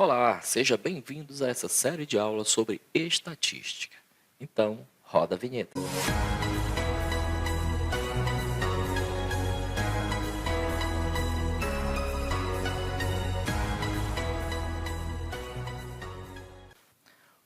Olá, seja bem-vindos a essa série de aulas sobre estatística. Então, roda a vinheta.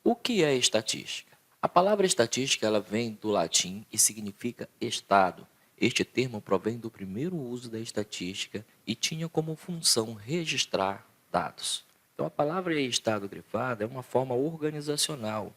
O que é estatística? A palavra estatística ela vem do latim e significa estado. Este termo provém do primeiro uso da estatística e tinha como função registrar dados. Então, a palavra estado grifada é uma forma organizacional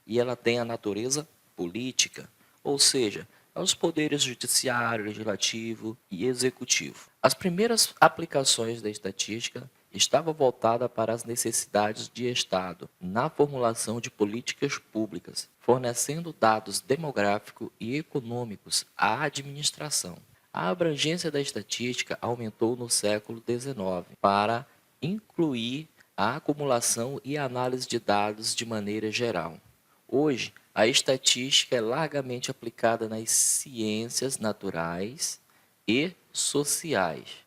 e ela tem a natureza política, ou seja, os poderes judiciário, legislativo e executivo. As primeiras aplicações da estatística estava voltada para as necessidades de Estado na formulação de políticas públicas, fornecendo dados demográficos e econômicos à administração. A abrangência da estatística aumentou no século XIX para incluir a acumulação e análise de dados de maneira geral. Hoje, a estatística é largamente aplicada nas ciências naturais e sociais,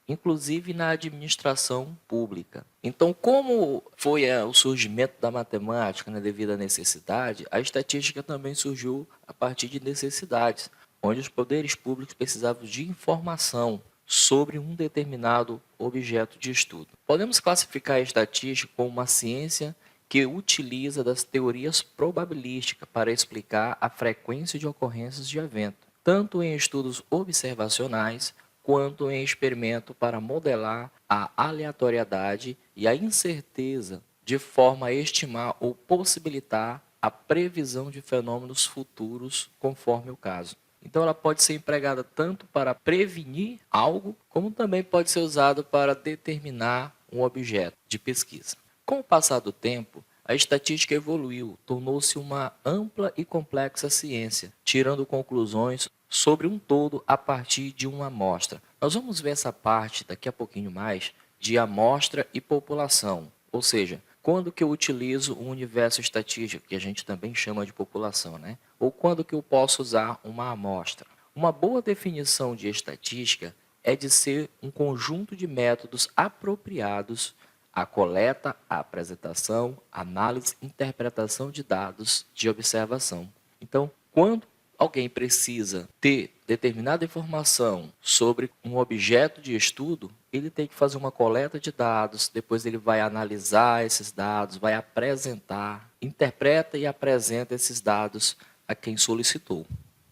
inclusive na administração pública. Então, como foi o surgimento da matemática devido à necessidade, a estatística também surgiu a partir de necessidades, onde os poderes públicos precisavam de informação sobre um determinado objeto de estudo. Podemos classificar a estatística como uma ciência que utiliza das teorias probabilísticas para explicar a frequência de ocorrências de evento, tanto em estudos observacionais quanto em experimento para modelar a aleatoriedade e a incerteza de forma a estimar ou possibilitar a previsão de fenômenos futuros conforme o caso. Então ela pode ser empregada tanto para prevenir algo, como também pode ser usada para determinar um objeto de pesquisa. Com o passar do tempo, a estatística evoluiu, tornou-se uma ampla e complexa ciência, tirando conclusões sobre um todo a partir de uma amostra. Nós vamos ver essa parte daqui a pouquinho mais de amostra e população, ou seja, quando que eu utilizo um universo estatístico, que a gente também chama de população, né? Ou quando que eu posso usar uma amostra. Uma boa definição de estatística é de ser um conjunto de métodos apropriados à coleta, à apresentação, análise e interpretação de dados de observação. Então, quando alguém precisa ter determinada informação sobre um objeto de estudo, ele tem que fazer uma coleta de dados, depois ele vai analisar esses dados, vai apresentar, interpreta e apresenta esses dados a quem solicitou.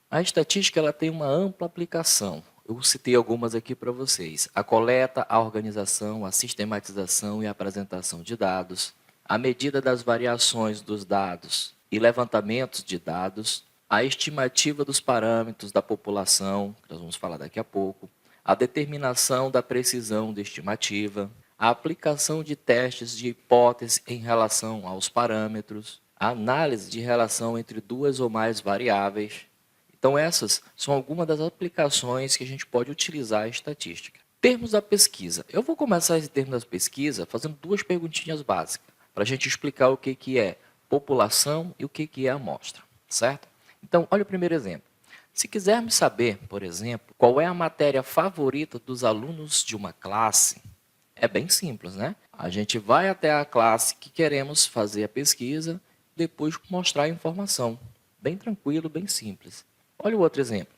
A estatística ela tem uma ampla aplicação. Eu citei algumas aqui para vocês. A coleta, a organização, a sistematização e a apresentação de dados, a medida das variações dos dados e levantamentos de dados, a estimativa dos parâmetros da população, que nós vamos falar daqui a pouco, a determinação da precisão da estimativa, a aplicação de testes de hipótese em relação aos parâmetros, a análise de relação entre duas ou mais variáveis. Então, essas são algumas das aplicações que a gente pode utilizar a estatística. Termos da pesquisa. Eu vou começar esse termo da pesquisa fazendo duas perguntinhas básicas, para a gente explicar o que é população e o que é amostra, certo? Então, olha o primeiro exemplo. Se quisermos saber, por exemplo, qual é a matéria favorita dos alunos de uma classe, é bem simples, né? A gente vai até a classe que queremos fazer a pesquisa, depois mostrar a informação. Bem tranquilo, bem simples. Olha o outro exemplo.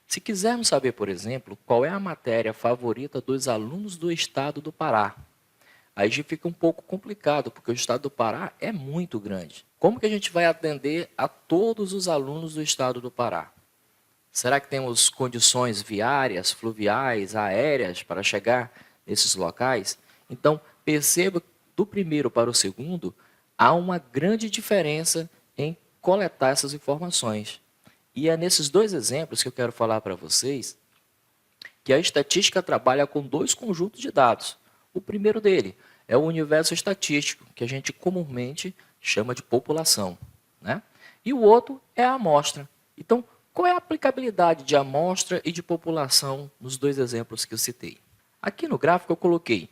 Se quisermos saber, por exemplo, qual é a matéria favorita dos alunos do estado do Pará, aí já fica um pouco complicado, porque o estado do Pará é muito grande. Como que a gente vai atender a todos os alunos do estado do Pará? Será que temos condições viárias, fluviais, aéreas para chegar nesses locais? Então, perceba que do primeiro para o segundo, há uma grande diferença em coletar essas informações. E é nesses dois exemplos que eu quero falar para vocês que a estatística trabalha com dois conjuntos de dados. O primeiro dele é o universo estatístico, que a gente comumente chama de população, né? E o outro é a amostra. Então, qual é a aplicabilidade de amostra e de população nos dois exemplos que eu citei? Aqui no gráfico eu coloquei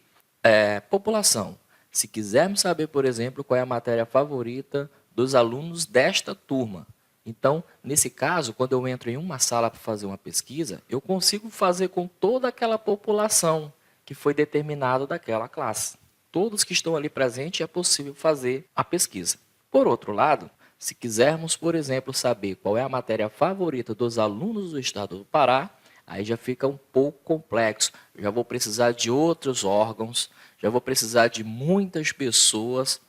população. Se quisermos saber, por exemplo, qual é a matéria favorita dos alunos desta turma. Então, nesse caso, quando eu entro em uma sala para fazer uma pesquisa, eu consigo fazer com toda aquela população que foi determinada daquela classe. todos que estão ali presentes, é possível fazer a pesquisa. Por outro lado, se quisermos, por exemplo, saber qual é a matéria favorita dos alunos do estado do Pará, aí já fica um pouco complexo. Já vou precisar de outros órgãos, já vou precisar de muitas pessoas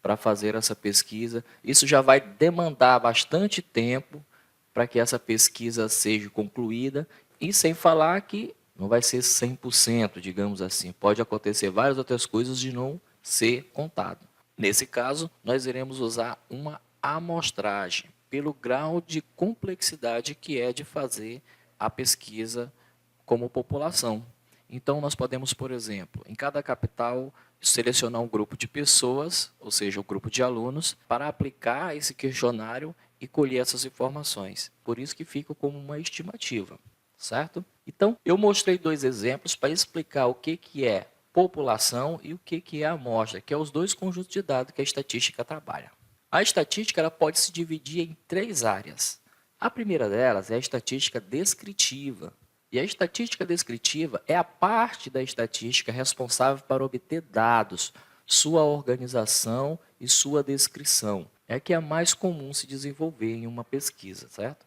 para fazer essa pesquisa. Isso já vai demandar bastante tempo para que essa pesquisa seja concluída, e sem falar que não vai ser 100%, digamos assim. Pode acontecer várias outras coisas de não ser contado. Nesse caso, nós iremos usar uma amostragem, pelo grau de complexidade que é de fazer a pesquisa como população. Então, nós podemos, por exemplo, em cada capital, selecionar um grupo de pessoas, ou seja, um grupo de alunos, para aplicar esse questionário e colher essas informações. Por isso que fica como uma estimativa, certo? Então, eu mostrei 2 exemplos para explicar o que é população e o que é amostra, que é os 2 conjuntos de dados que a estatística trabalha. A estatística ela pode se dividir em 3 áreas. A primeira delas é a estatística descritiva. E a estatística descritiva é a parte da estatística responsável para obter dados, sua organização e sua descrição. É a que é mais comum se desenvolver em uma pesquisa, certo?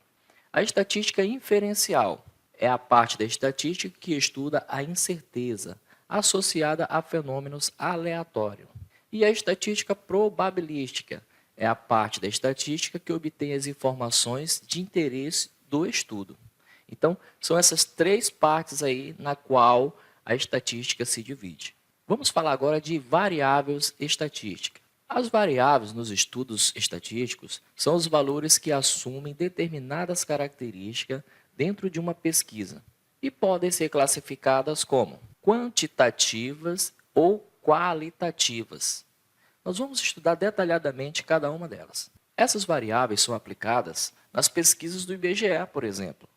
A estatística inferencial é a parte da estatística que estuda a incerteza associada a fenômenos aleatórios. E a estatística probabilística é a parte da estatística que obtém as informações de interesse do estudo. Então, são essas 3 partes aí na qual a estatística se divide. Vamos falar agora de variáveis estatísticas. As variáveis nos estudos estatísticos são os valores que assumem determinadas características dentro de uma pesquisa e podem ser classificadas como quantitativas ou qualitativas. Nós vamos estudar detalhadamente cada uma delas. Essas variáveis são aplicadas nas pesquisas do IBGE, por exemplo.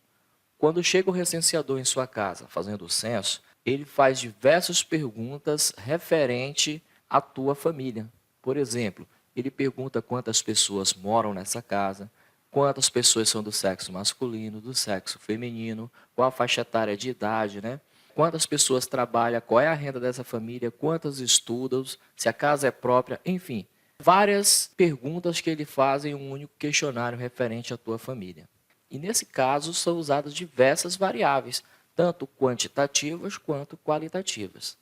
Quando chega o recenseador em sua casa fazendo o censo, ele faz diversas perguntas referente à tua família. Por exemplo, ele pergunta quantas pessoas moram nessa casa, quantas pessoas são do sexo masculino, do sexo feminino, qual a faixa etária de idade, né? Quantas pessoas trabalham, qual é a renda dessa família, quantas estudam, se a casa é própria, enfim. Várias perguntas que ele faz em um único questionário referente à tua família. E nesse caso são usadas diversas variáveis, tanto quantitativas quanto qualitativas.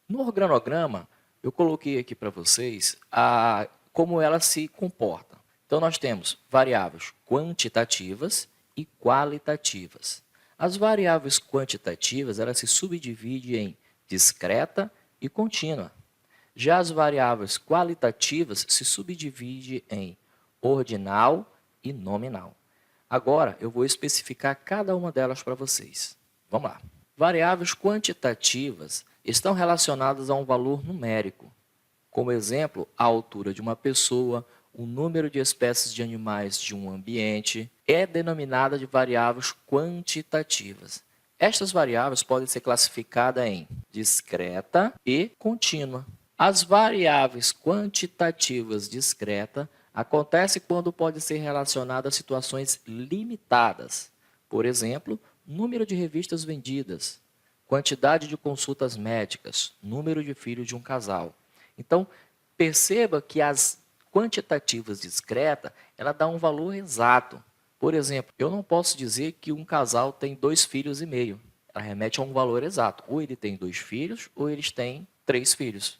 No organograma, eu coloquei aqui para vocês como ela se comporta. Então, nós temos variáveis quantitativas e qualitativas. As variáveis quantitativas elas se subdividem em discreta e contínua. Já as variáveis qualitativas se subdividem em ordinal e nominal. Agora, eu vou especificar cada uma delas para vocês. Vamos lá. Variáveis quantitativas estão relacionadas a um valor numérico. Como exemplo, a altura de uma pessoa, o número de espécies de animais de um ambiente, é denominada de variáveis quantitativas. Estas variáveis podem ser classificadas em discreta e contínua. As variáveis quantitativas discreta acontecem quando podem ser relacionadas a situações limitadas. Por exemplo, número de revistas vendidas, quantidade de consultas médicas, número de filhos de um casal. Então, perceba que as quantitativas discretas, ela dá um valor exato. Por exemplo, eu não posso dizer que um casal tem 2,5 filhos. Ela remete a um valor exato. Ou ele tem 2 filhos, ou eles têm 3 filhos.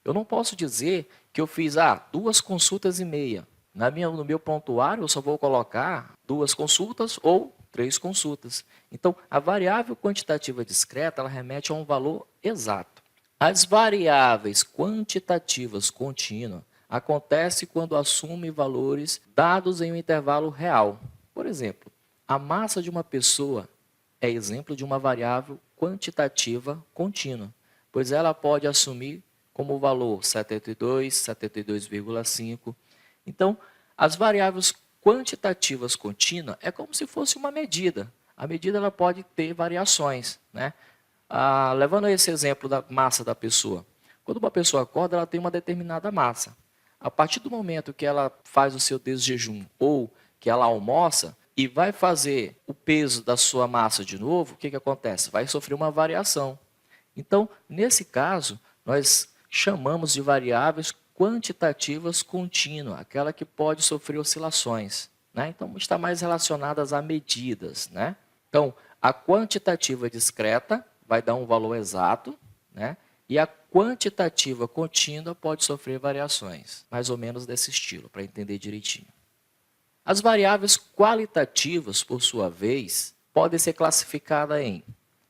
Eu não posso dizer que eu fiz 2 consultas e meia. No meu prontuário, eu só vou colocar 2 consultas ou 3 consultas. Então, a variável quantitativa discreta ela remete a um valor exato. As variáveis quantitativas contínuas acontecem quando assume valores dados em um intervalo real. Por exemplo, a massa de uma pessoa é exemplo de uma variável quantitativa contínua, pois ela pode assumir como valor 72, 72,5. Então, as variáveis quantitativas contínuas é como se fosse uma medida. A medida ela pode ter variações, né? Levando esse exemplo da massa da pessoa. Quando uma pessoa acorda, ela tem uma determinada massa. A partir do momento que ela faz o seu desjejum ou que ela almoça e vai fazer o peso da sua massa de novo, o que acontece? Vai sofrer uma variação. Então, nesse caso, nós chamamos de variáveis quantitativas contínuas, aquela que pode sofrer oscilações, né? Então, está mais relacionadas a medidas, né? Então, a quantitativa discreta vai dar um valor exato, né? E a quantitativa contínua pode sofrer variações, mais ou menos desse estilo, para entender direitinho. As variáveis qualitativas, por sua vez, podem ser classificadas em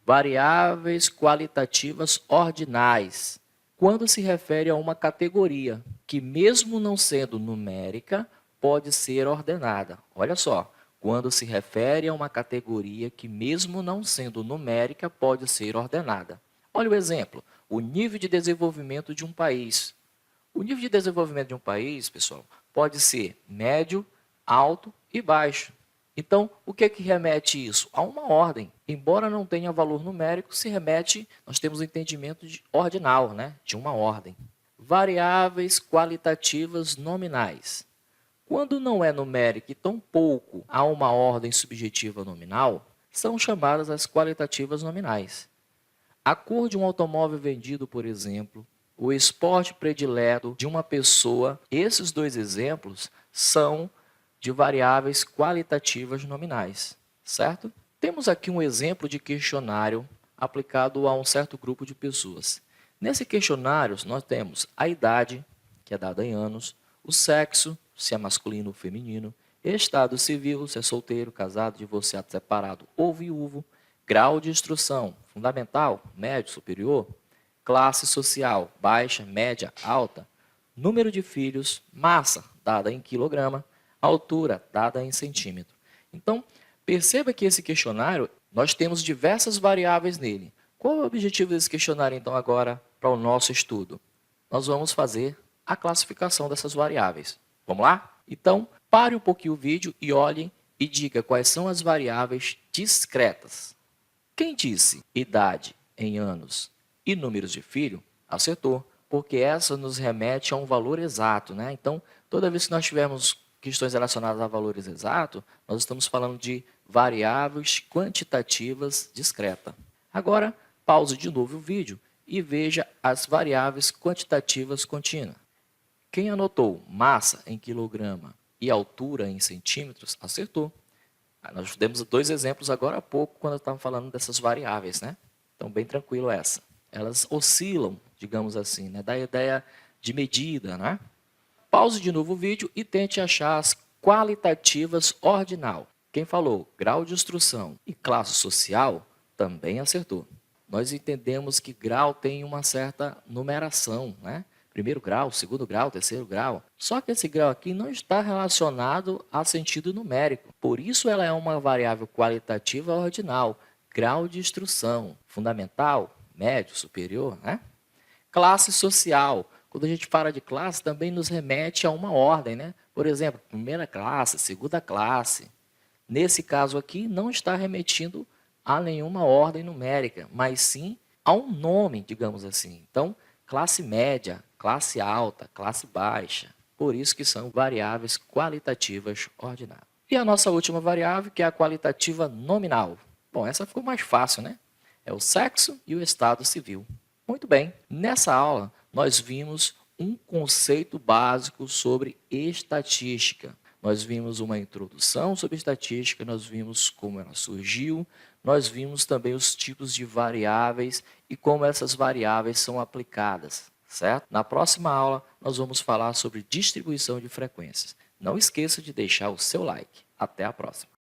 variáveis qualitativas ordinais, quando se refere a uma categoria que, mesmo não sendo numérica, pode ser ordenada. Olha só, quando se refere a uma categoria que, mesmo não sendo numérica, pode ser ordenada. Olha o exemplo, o nível de desenvolvimento de um país. O nível de desenvolvimento de um país, pessoal, pode ser médio, alto e baixo. Então, o que é que remete isso? A uma ordem. Embora não tenha valor numérico, se remete, nós temos o entendimento de ordinal, né? De uma ordem. Variáveis qualitativas nominais. Quando não é numérico e tampouco há uma ordem subjetiva nominal, são chamadas as qualitativas nominais. A cor de um automóvel vendido, por exemplo, o esporte predileto de uma pessoa, esses dois exemplos são de variáveis qualitativas nominais, certo? Temos aqui um exemplo de questionário aplicado a um certo grupo de pessoas. Nesse questionário, nós temos a idade, que é dada em anos, o sexo, se é masculino ou feminino, estado civil, se é solteiro, casado, divorciado, separado ou viúvo, grau de instrução, fundamental, médio, superior, classe social, baixa, média, alta, número de filhos, massa, dada em quilograma, altura, dada em centímetro. Então, perceba que esse questionário, nós temos diversas variáveis nele. Qual é o objetivo desse questionário, então, agora, para o nosso estudo? Nós vamos fazer a classificação dessas variáveis. Vamos lá? Então, pare um pouquinho o vídeo e olhem e diga quais são as variáveis discretas. Quem disse idade em anos e números de filho, acertou, porque essa nos remete a um valor exato, né? Então, toda vez que nós tivermos questões relacionadas a valores exatos, nós estamos falando de variáveis quantitativas discretas. Agora, pause de novo o vídeo e veja as variáveis quantitativas contínuas. Quem anotou massa em quilograma e altura em centímetros, acertou. Nós demos dois exemplos agora há pouco, quando estávamos falando dessas variáveis, né? Então, bem tranquilo essa. Elas oscilam, digamos assim, né? Da ideia de medida, né? Pause de novo o vídeo e tente achar as qualitativas ordinal. Quem falou grau de instrução e classe social, também acertou. Nós entendemos que grau tem uma certa numeração, né? Primeiro grau, segundo grau, terceiro grau. Só que esse grau aqui não está relacionado a sentido numérico. Por isso, ela é uma variável qualitativa ordinal. Grau de instrução, fundamental, médio, superior, né? Classe social. Quando a gente fala de classe, também nos remete a uma ordem, né? Por exemplo, primeira classe, segunda classe. Nesse caso aqui, não está remetindo a nenhuma ordem numérica, mas sim a um nome, digamos assim. Então, classe média, classe alta, classe baixa. Por isso que são variáveis qualitativas ordinárias. E a nossa última variável, que é a qualitativa nominal. Bom, essa ficou mais fácil, né? É o sexo e o estado civil. Muito bem, nessa aula nós vimos um conceito básico sobre estatística. Nós vimos uma introdução sobre estatística, nós vimos como ela surgiu, nós vimos também os tipos de variáveis e como essas variáveis são aplicadas, certo? Na próxima aula, nós vamos falar sobre distribuição de frequências. Não esqueça de deixar o seu like. Até a próxima!